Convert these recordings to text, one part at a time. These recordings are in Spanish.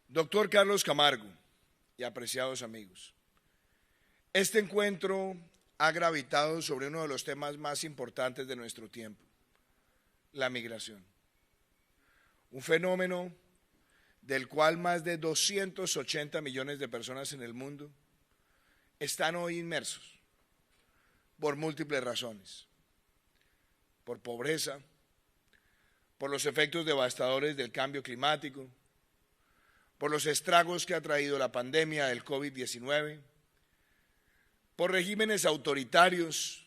Doctor Carlos Camargo y apreciados amigos, este encuentro ha gravitado sobre uno de los temas más importantes de nuestro tiempo, la migración. Un fenómeno del cual más de 280 millones de personas en el mundo están hoy inmersos por múltiples razones, por pobreza, por los efectos devastadores del cambio climático, por los estragos que ha traído la pandemia del COVID-19, por regímenes autoritarios,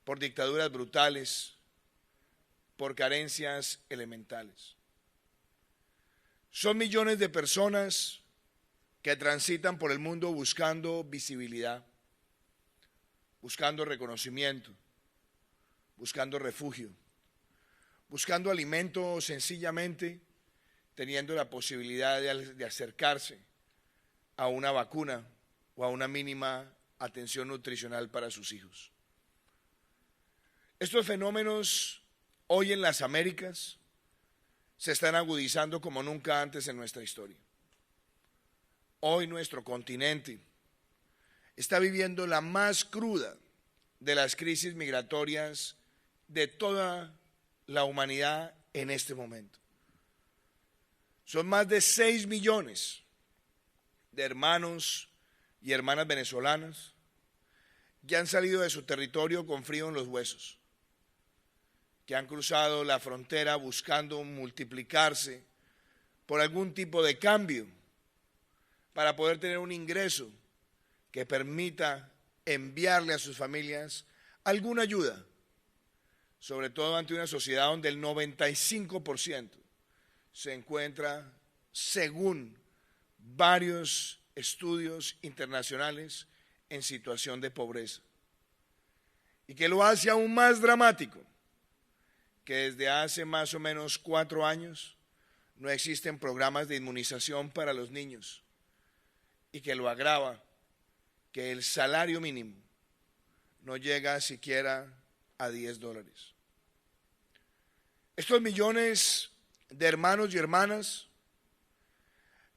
por dictaduras brutales, por carencias elementales. Son millones de personas que transitan por el mundo buscando visibilidad, buscando reconocimiento, buscando refugio, buscando alimento, sencillamente teniendo la posibilidad de acercarse a una vacuna o a una mínima atención nutricional para sus hijos. Estos fenómenos hoy en las Américas se están agudizando como nunca antes en nuestra historia. Hoy nuestro continente está viviendo la más cruda de las crisis migratorias de toda la humanidad en este momento. Son más de 6 millones de hermanos y hermanas venezolanas que han salido de su territorio con frío en los huesos, que han cruzado la frontera buscando multiplicarse por algún tipo de cambio para poder tener un ingreso que permita enviarle a sus familias alguna ayuda, sobre todo ante una sociedad donde el 95% se encuentra, según varios estudios internacionales, en situación de pobreza. Y que lo hace aún más dramático, que desde hace más o menos 4 años no existen programas de inmunización para los niños, y que lo agrava que el salario mínimo no llega siquiera a $10. Estos millones de hermanos y hermanas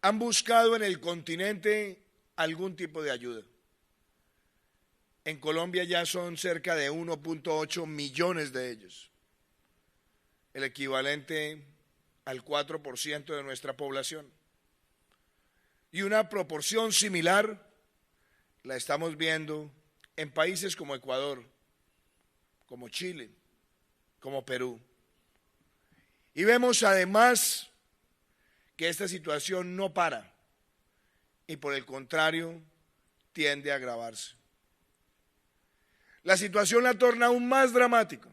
han buscado en el continente algún tipo de ayuda. En Colombia ya son cerca de 1.8 millones de ellos, el equivalente al 4% de nuestra población. Y una proporción similar la estamos viendo en países como Ecuador, como Chile, como Perú. Y vemos además que esta situación no para y por el contrario tiende a agravarse. La situación la torna aún más dramático,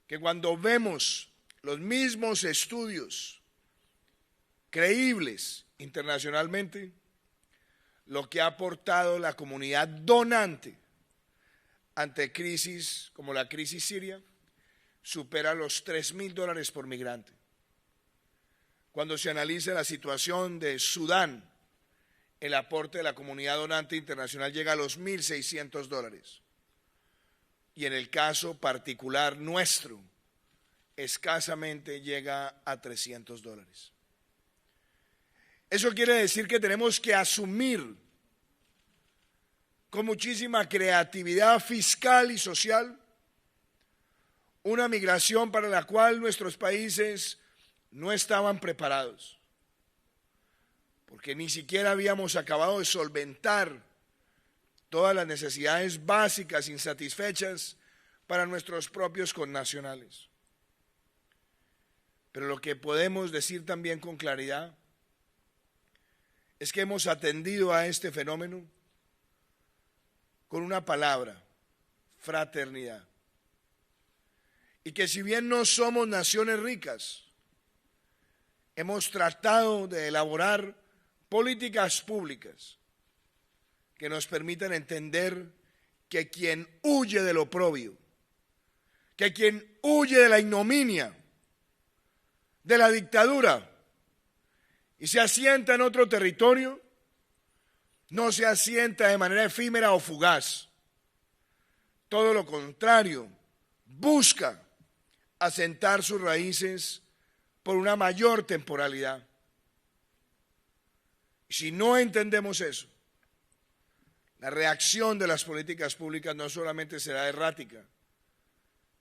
que cuando vemos los mismos estudios creíbles internacionalmente, lo que ha aportado la comunidad donante ante crisis como la crisis siria supera los $3.000 por migrante. Cuando se analiza la situación de Sudán, el aporte de la comunidad donante internacional llega a los $1.600. Y en el caso particular nuestro, escasamente llega a $300. Eso quiere decir que tenemos que asumir con muchísima creatividad fiscal y social una migración para la cual nuestros países no estaban preparados, porque ni siquiera habíamos acabado de solventar todas las necesidades básicas insatisfechas para nuestros propios connacionales. Pero lo que podemos decir también con claridad es que hemos atendido a este fenómeno con una palabra: fraternidad. Y que si bien no somos naciones ricas, hemos tratado de elaborar políticas públicas que nos permitan entender que quien huye del oprobio, que quien huye de la ignominia, de la dictadura y se asienta en otro territorio, no se asienta de manera efímera o fugaz. Todo lo contrario, busca asentar sus raíces por una mayor temporalidad. Si no entendemos eso, la reacción de las políticas públicas no solamente será errática,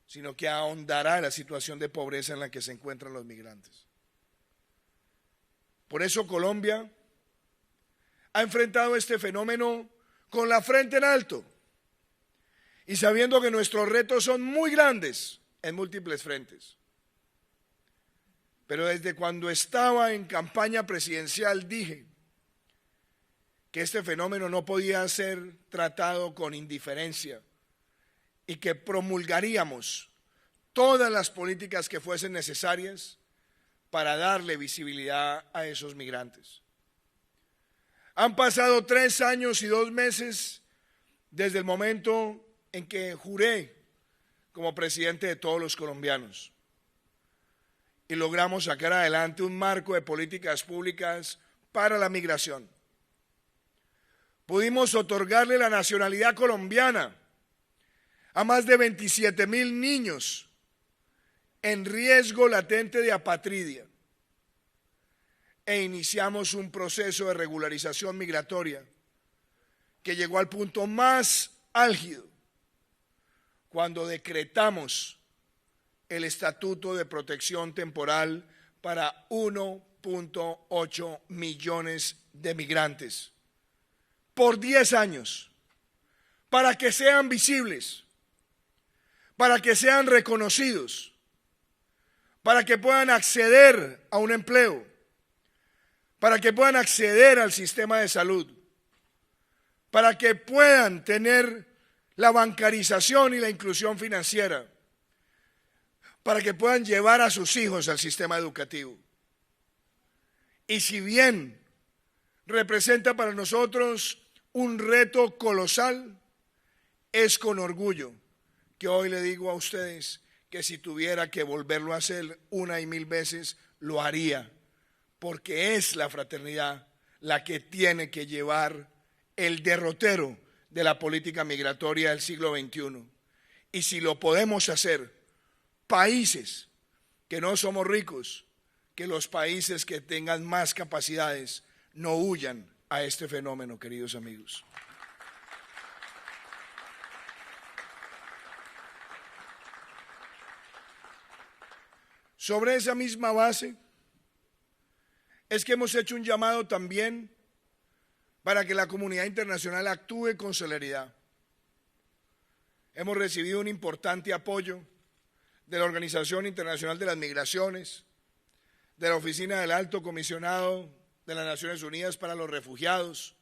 sino que ahondará en la situación de pobreza en la que se encuentran los migrantes. Por eso Colombia ha enfrentado este fenómeno con la frente en alto y sabiendo que nuestros retos son muy grandes en múltiples frentes. Pero desde cuando estaba en campaña presidencial dije que este fenómeno no podía ser tratado con indiferencia y que promulgaríamos todas las políticas que fuesen necesarias para darle visibilidad a esos migrantes. Han pasado 3 años y 2 meses desde el momento en que juré como presidente de todos los colombianos y logramos sacar adelante un marco de políticas públicas para la migración. Pudimos otorgarle la nacionalidad colombiana a más de 27,000 niños en riesgo latente de apatridia e iniciamos un proceso de regularización migratoria que llegó al punto más álgido cuando decretamos el Estatuto de Protección Temporal para 1.8 millones de migrantes por 10 años, para que sean visibles, para que sean reconocidos, para que puedan acceder a un empleo, para que puedan acceder al sistema de salud, para que puedan tener la bancarización y la inclusión financiera, para que puedan llevar a sus hijos al sistema educativo. Y si bien representa para nosotros un reto colosal, es con orgullo que hoy le digo a ustedes que si tuviera que volverlo a hacer 1 y 1000 veces, lo haría, porque es la fraternidad la que tiene que llevar el derrotero de la política migratoria del siglo XXI. Y si lo podemos hacer, países que no somos ricos, que los países que tengan más capacidades no huyan a este fenómeno, queridos amigos. Sobre esa misma base es que hemos hecho un llamado también para que la comunidad internacional actúe con celeridad. Hemos recibido un importante apoyo de la Organización Internacional de las Migraciones, de la Oficina del Alto Comisionado de las Naciones Unidas para los Refugiados,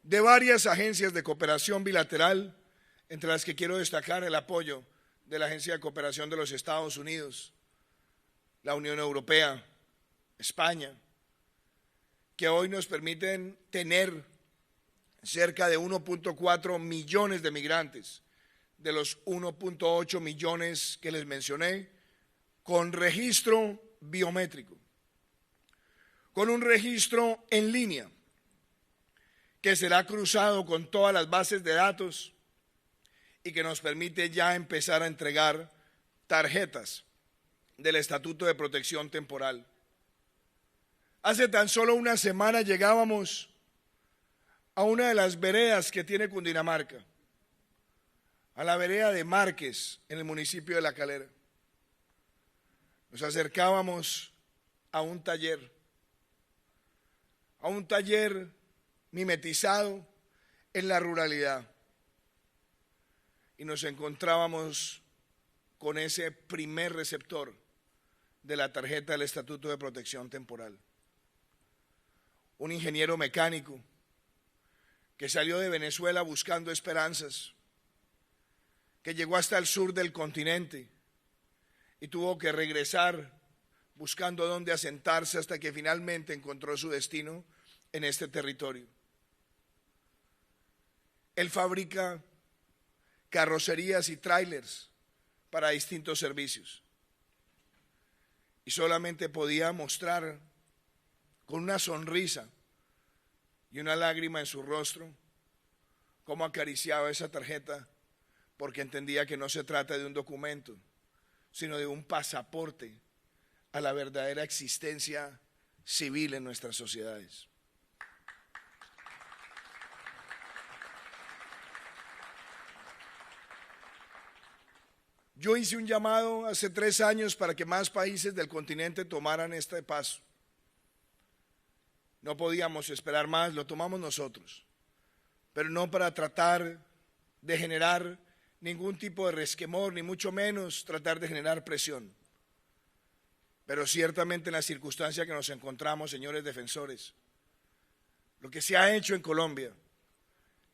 de varias agencias de cooperación bilateral, entre las que quiero destacar el apoyo de la Agencia de Cooperación de los Estados Unidos, la Unión Europea, España, que hoy nos permiten tener cerca de 1.4 millones de migrantes, de los 1.8 millones que les mencioné, con registro biométrico, con un registro en línea, que será cruzado con todas las bases de datos y que nos permite ya empezar a entregar tarjetas del Estatuto de Protección Temporal. Hace tan solo una semana llegábamos a una de las veredas que tiene Cundinamarca, a la vereda de Márquez, en el municipio de La Calera. Nos acercábamos a un taller mimetizado en la ruralidad, y nos encontrábamos con ese primer receptor de la tarjeta del Estatuto de Protección Temporal. Un ingeniero mecánico que salió de Venezuela buscando esperanzas, que llegó hasta el sur del continente y tuvo que regresar buscando dónde asentarse hasta que finalmente encontró su destino en este territorio. Él fabrica carrocerías y trailers para distintos servicios y solamente podía mostrar con una sonrisa y una lágrima en su rostro, cómo acariciaba esa tarjeta, porque entendía que no se trata de un documento, sino de un pasaporte a la verdadera existencia civil en nuestras sociedades. Yo hice un llamado hace 3 años para que más países del continente tomaran este paso. No podíamos esperar más, lo tomamos nosotros, pero no para tratar de generar ningún tipo de resquemor, ni mucho menos tratar de generar presión. Pero ciertamente en la circunstancia que nos encontramos, señores defensores, lo que se ha hecho en Colombia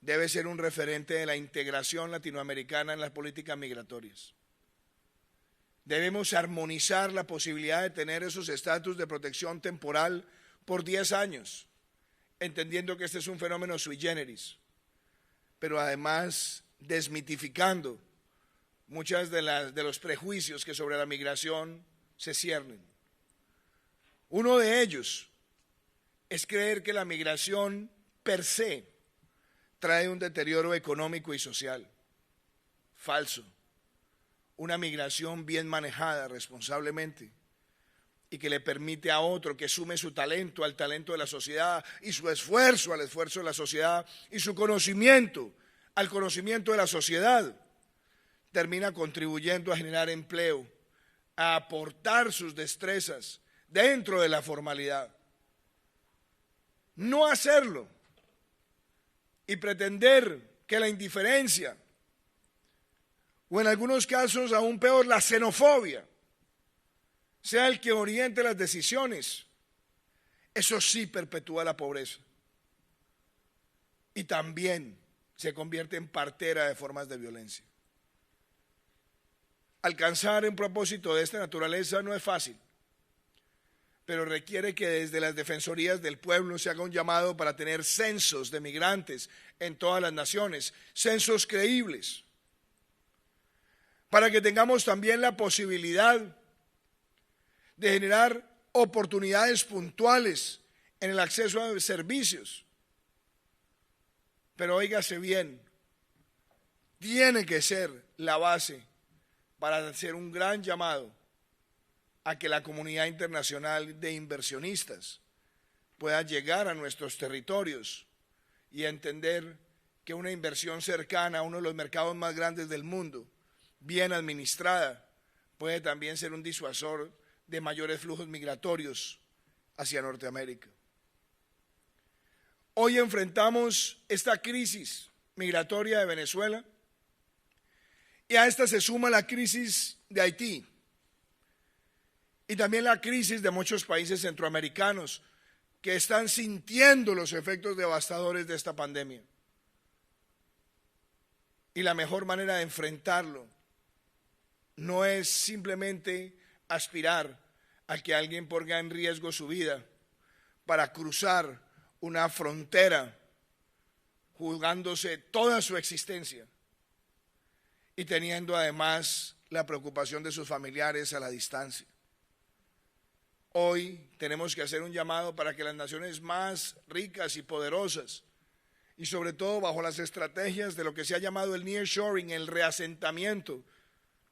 debe ser un referente de la integración latinoamericana en las políticas migratorias. Debemos armonizar la posibilidad de tener esos estatus de protección temporal por 10 años, entendiendo que este es un fenómeno sui generis, pero además desmitificando muchas de los prejuicios que sobre la migración se ciernen. Uno de ellos es creer que la migración per se trae un deterioro económico y social. Falso. Una migración bien manejada responsablemente y que le permite a otro que sume su talento al talento de la sociedad y su esfuerzo al esfuerzo de la sociedad y su conocimiento al conocimiento de la sociedad, termina contribuyendo a generar empleo, a aportar sus destrezas dentro de la formalidad. No hacerlo y pretender que la indiferencia, o en algunos casos aún peor, la xenofobia, sea el que oriente las decisiones, eso sí perpetúa la pobreza. Y también se convierte en partera de formas de violencia. Alcanzar un propósito de esta naturaleza no es fácil, pero requiere que desde las defensorías del pueblo se haga un llamado para tener censos de migrantes en todas las naciones, censos creíbles, para que tengamos también la posibilidad de generar oportunidades puntuales en el acceso a servicios. Pero óigase bien, tiene que ser la base para hacer un gran llamado a que la comunidad internacional de inversionistas pueda llegar a nuestros territorios y entender que una inversión cercana a uno de los mercados más grandes del mundo, bien administrada, puede también ser un disuasor de mayores flujos migratorios hacia Norteamérica. Hoy enfrentamos esta crisis migratoria de Venezuela y a esta se suma la crisis de Haití y también la crisis de muchos países centroamericanos que están sintiendo los efectos devastadores de esta pandemia. Y la mejor manera de enfrentarlo no es simplemente aspirar a que alguien ponga en riesgo su vida para cruzar una frontera jugándose toda su existencia y teniendo además la preocupación de sus familiares a la distancia. Hoy tenemos que hacer un llamado para que las naciones más ricas y poderosas, y sobre todo bajo las estrategias de lo que se ha llamado el nearshoring, el reasentamiento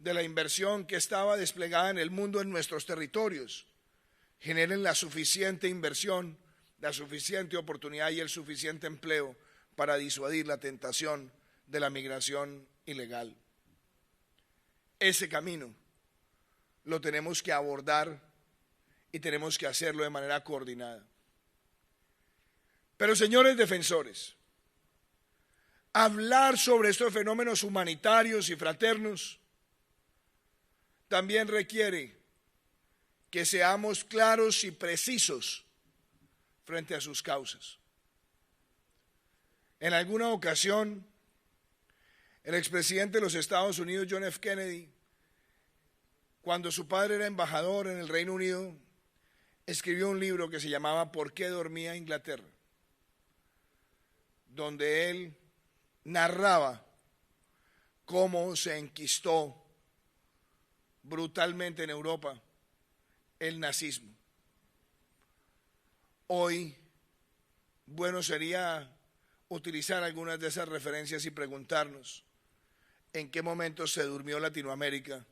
de la inversión que estaba desplegada en el mundo en nuestros territorios, generen la suficiente inversión, la suficiente oportunidad y el suficiente empleo para disuadir la tentación de la migración ilegal. Ese camino lo tenemos que abordar y tenemos que hacerlo de manera coordinada. Pero señores defensores, hablar sobre estos fenómenos humanitarios y fraternos también requiere que seamos claros y precisos frente a sus causas. En alguna ocasión, el expresidente de los Estados Unidos, John F. Kennedy, cuando su padre era embajador en el Reino Unido, escribió un libro que se llamaba ¿Por qué dormía Inglaterra?, donde él narraba cómo se enquistó brutalmente en Europa el nazismo. Hoy bueno sería utilizar algunas de esas referencias y preguntarnos en qué momento se durmió Latinoamérica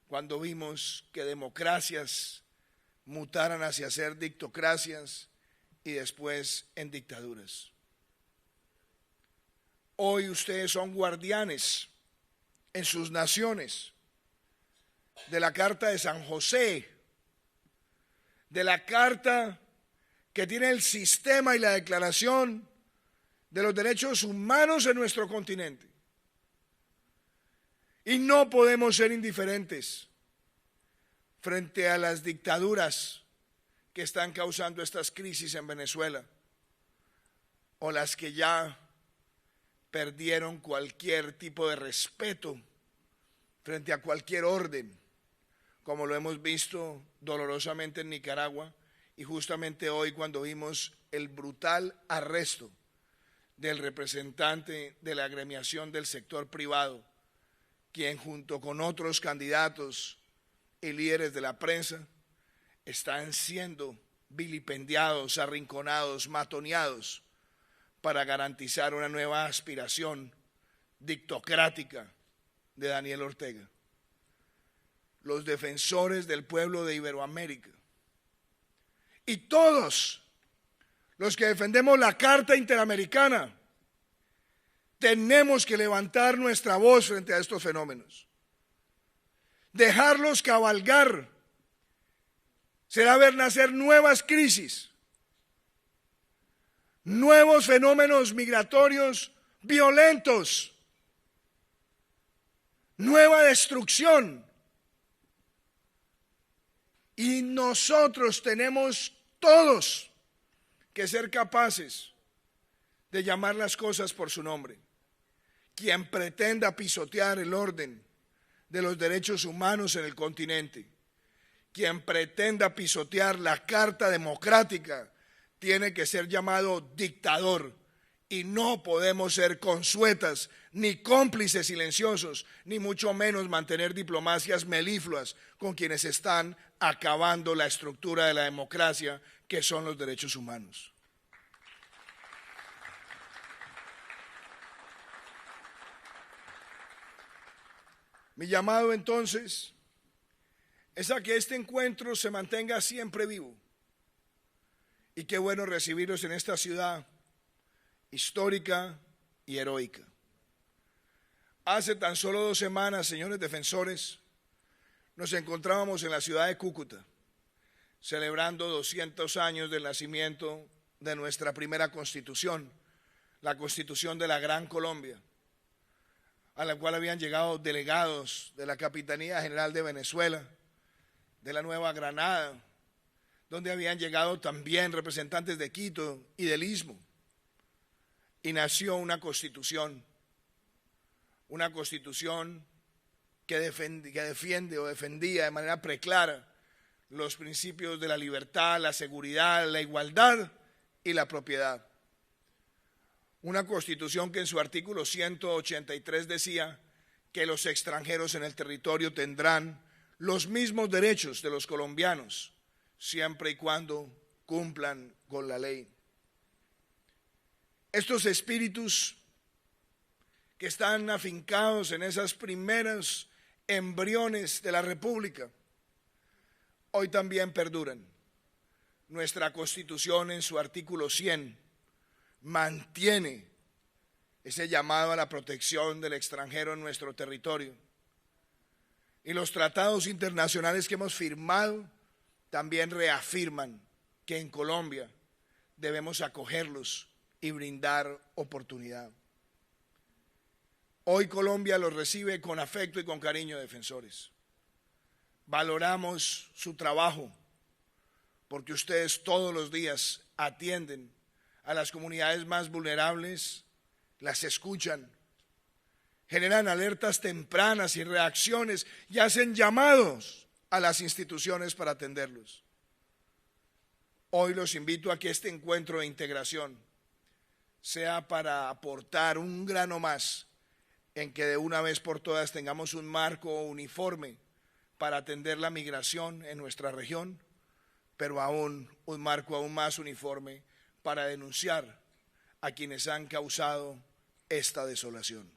cuando vimos que democracias mutaran hacia ser dictocracias y después en dictaduras. Hoy ustedes son guardianes en sus naciones de la Carta de San José, de la carta que tiene el sistema y la declaración de los derechos humanos en nuestro continente. Y no podemos ser indiferentes frente a las dictaduras que están causando estas crisis en Venezuela, o las que ya perdieron cualquier tipo de respeto frente a cualquier orden, como lo hemos visto dolorosamente en Nicaragua, y justamente hoy cuando vimos el brutal arresto del representante de la agremiación del sector privado, quien junto con otros candidatos y líderes de la prensa están siendo vilipendiados, arrinconados, matoneados para garantizar una nueva aspiración dictocrática de Daniel Ortega. Los defensores del pueblo de Iberoamérica y todos los que defendemos la Carta Interamericana tenemos que levantar nuestra voz frente a estos fenómenos. Dejarlos cabalgar será ver nacer nuevas crisis, nuevos fenómenos migratorios violentos, nueva destrucción. Y nosotros tenemos todos que ser capaces de llamar las cosas por su nombre. Quien pretenda pisotear el orden de los derechos humanos en el continente, quien pretenda pisotear la Carta Democrática, tiene que ser llamado dictador. Y no podemos ser consuetas, ni cómplices silenciosos, ni mucho menos mantener diplomacias melifluas con quienes están acabando la estructura de la democracia, que son los derechos humanos. Mi llamado entonces es a que este encuentro se mantenga siempre vivo. Y qué bueno recibirlos en esta ciudad histórica y heroica. Hace tan solo 2 semanas, señores defensores, nos encontrábamos en la ciudad de Cúcuta, celebrando 200 años del nacimiento de nuestra primera constitución, la Constitución de la Gran Colombia, a la cual habían llegado delegados de la Capitanía General de Venezuela, de la Nueva Granada, donde habían llegado también representantes de Quito y del Istmo. Y nació una constitución que defiende o defendía de manera preclara los principios de la libertad, la seguridad, la igualdad y la propiedad. Una constitución que en su artículo 183 decía que los extranjeros en el territorio tendrán los mismos derechos de los colombianos, siempre y cuando cumplan con la ley. Estos espíritus que están afincados en esas primeros embriones de la República, hoy también perduran. Nuestra Constitución en su artículo 100 mantiene ese llamado a la protección del extranjero en nuestro territorio. Y los tratados internacionales que hemos firmado también reafirman que en Colombia debemos acogerlos y brindar oportunidad. Hoy Colombia los recibe con afecto y con cariño, defensores. Valoramos su trabajo porque ustedes todos los días atienden a las comunidades más vulnerables, las escuchan, generan alertas tempranas y reacciones y hacen llamados a las instituciones para atenderlos. Hoy los invito a que este encuentro de integración sea para aportar un grano más en que de una vez por todas tengamos un marco uniforme para atender la migración en nuestra región, pero aún un marco aún más uniforme para denunciar a quienes han causado esta desolación.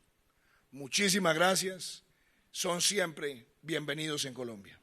Muchísimas gracias, son siempre bienvenidos en Colombia.